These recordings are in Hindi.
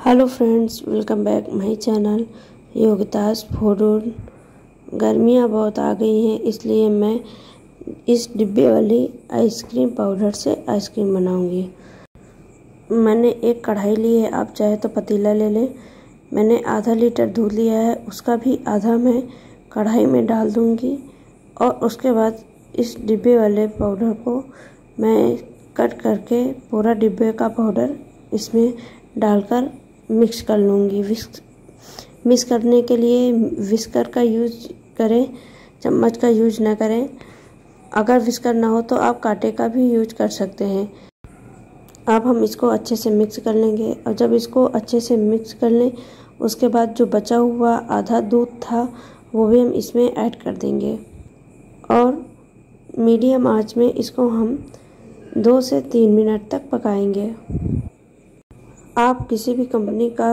Hello friends, welcome back my channel Yogita's food. गर्मियाँ बहुत आ गई हैं, इसलिए मैं इस डिब्बे वाली आइसक्रीम पाउडर से आइसक्रीम बनाऊंगी। मैंने एक कढ़ाई ली है, आप चाहे तो पतीला ले लें। मैंने आधा लीटर दूध लिया है, उसका भी आधा मैं कढ़ाई में डाल दूंगी और उसके बाद इस डिब्बे वाले पाउडर को मैं कट करके पूरा डिब्बे का पाउडर इसमें डालकर मिक्स कर लूँगी। मिक्स करने के लिए विस्कर का यूज करें, चम्मच का यूज ना करें। अगर विस्कर ना हो तो आप कांटे का भी यूज कर सकते हैं। अब हम इसको अच्छे से मिक्स कर लेंगे और जब इसको अच्छे से मिक्स कर लें उसके बाद जो बचा हुआ आधा दूध था वो भी हम इसमें ऐड कर देंगे और मीडियम आंच में इसको हम 2 से 3 मिनट तक पकाएंगे। आप किसी भी कंपनी का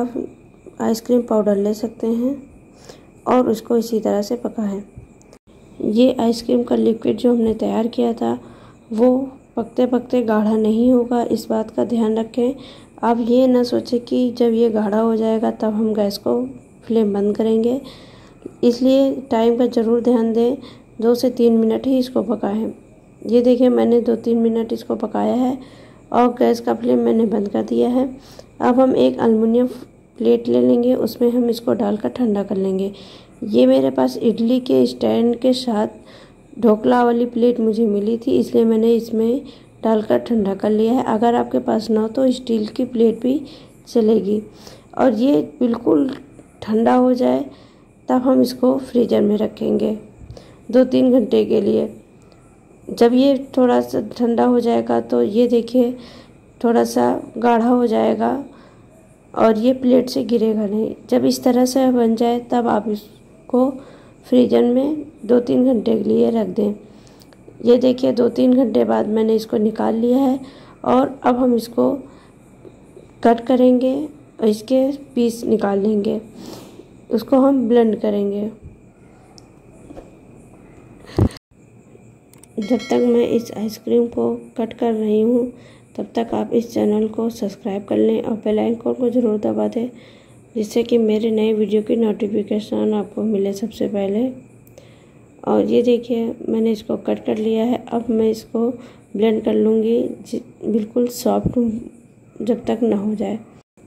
आइसक्रीम पाउडर ले सकते हैं और उसको इसी तरह से पकाएं। ये आइसक्रीम का लिक्विड जो हमने तैयार किया था वो पकते पकते गाढ़ा नहीं होगा, इस बात का ध्यान रखें। आप ये ना सोचें कि जब ये गाढ़ा हो जाएगा तब हम गैस को फ्लेम बंद करेंगे, इसलिए टाइम का ज़रूर ध्यान दें। 2 से 3 मिनट ही इसको पकाएं। ये देखिए, मैंने 2-3 मिनट इसको पकाया है और गैस का फ्लेम मैंने बंद कर दिया है। अब हम एक एल्युमिनियम प्लेट ले लेंगे, उसमें हम इसको डालकर ठंडा कर लेंगे। ये मेरे पास इडली के स्टैंड के साथ ढोकला वाली प्लेट मुझे मिली थी, इसलिए मैंने इसमें डालकर ठंडा कर लिया है। अगर आपके पास ना हो तो स्टील की प्लेट भी चलेगी। और ये बिल्कुल ठंडा हो जाए तब हम इसको फ्रीज़र में रखेंगे 2-3 घंटे के लिए। जब ये थोड़ा सा ठंडा हो जाएगा तो ये देखिए थोड़ा सा गाढ़ा हो जाएगा और ये प्लेट से गिरेगा नहीं। जब इस तरह से बन जाए तब आप इसको फ्रीजर में 2-3 घंटे के लिए रख दें। ये देखिए 2-3 घंटे बाद मैंने इसको निकाल लिया है और अब हम इसको कट करेंगे और इसके पीस निकाल लेंगे। उसको हम ब्लेंड करेंगे। जब तक मैं इस आइसक्रीम को कट कर रही हूँ तब तक आप इस चैनल को सब्सक्राइब कर लें और बेल आइकन को ज़रूर दबा दें, जिससे कि मेरे नए वीडियो की नोटिफिकेशन आपको मिले सबसे पहले। और ये देखिए मैंने इसको कट कर लिया है। अब मैं इसको ब्लेंड कर लूँगी बिल्कुल सॉफ्ट जब तक ना हो जाए।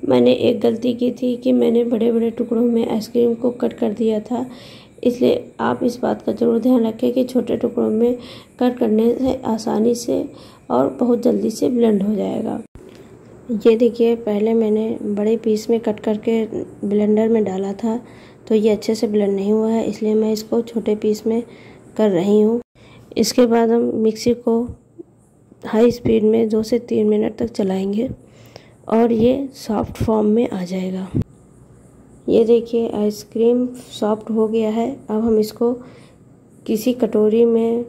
मैंने एक गलती की थी कि मैंने बड़े बड़े टुकड़ों में आइसक्रीम को कट कर दिया था, इसलिए आप इस बात का ज़रूर ध्यान रखें कि छोटे टुकड़ों में कट करने से आसानी से और बहुत जल्दी से ब्लेंड हो जाएगा। ये देखिए, पहले मैंने बड़े पीस में कट करके ब्लेंडर में डाला था तो ये अच्छे से ब्लेंड नहीं हुआ है, इसलिए मैं इसको छोटे पीस में कर रही हूँ। इसके बाद हम मिक्सी को हाई स्पीड में 2 से 3 मिनट तक चलाएंगे और ये सॉफ्ट फॉर्म में आ जाएगा। ये देखिए आइसक्रीम सॉफ्ट हो गया है। अब हम इसको किसी कटोरी में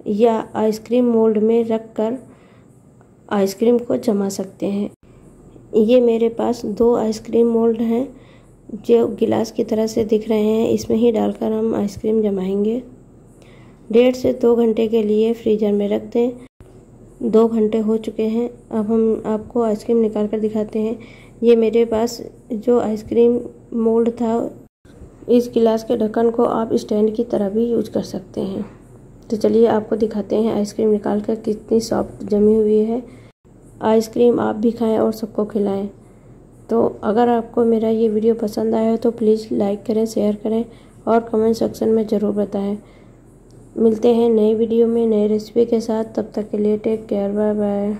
या आइसक्रीम मोल्ड में रखकर आइसक्रीम को जमा सकते हैं। ये मेरे पास 2 आइसक्रीम मोल्ड हैं जो गिलास की तरह से दिख रहे हैं, इसमें ही डालकर हम आइसक्रीम जमाएंगे। 1.5 से 2 घंटे के लिए फ्रीजर में रख दें। 2 घंटे हो चुके हैं। अब हम आपको आइसक्रीम निकाल कर दिखाते हैं। ये मेरे पास जो आइसक्रीम मोल्ड था, इस गिलास के ढक्कन को आप स्टैंड की तरह भी यूज कर सकते हैं। तो चलिए आपको दिखाते हैं आइसक्रीम निकाल कर कितनी सॉफ्ट जमी हुई है। आइसक्रीम आप भी खाएं और सबको खिलाएं। तो अगर आपको मेरा ये वीडियो पसंद आया हो तो प्लीज़ लाइक करें, शेयर करें और कमेंट सेक्शन में ज़रूर बताएं। मिलते हैं नए वीडियो में नए रेसिपी के साथ। तब तक के लिए टेक केयर, बाय बाय।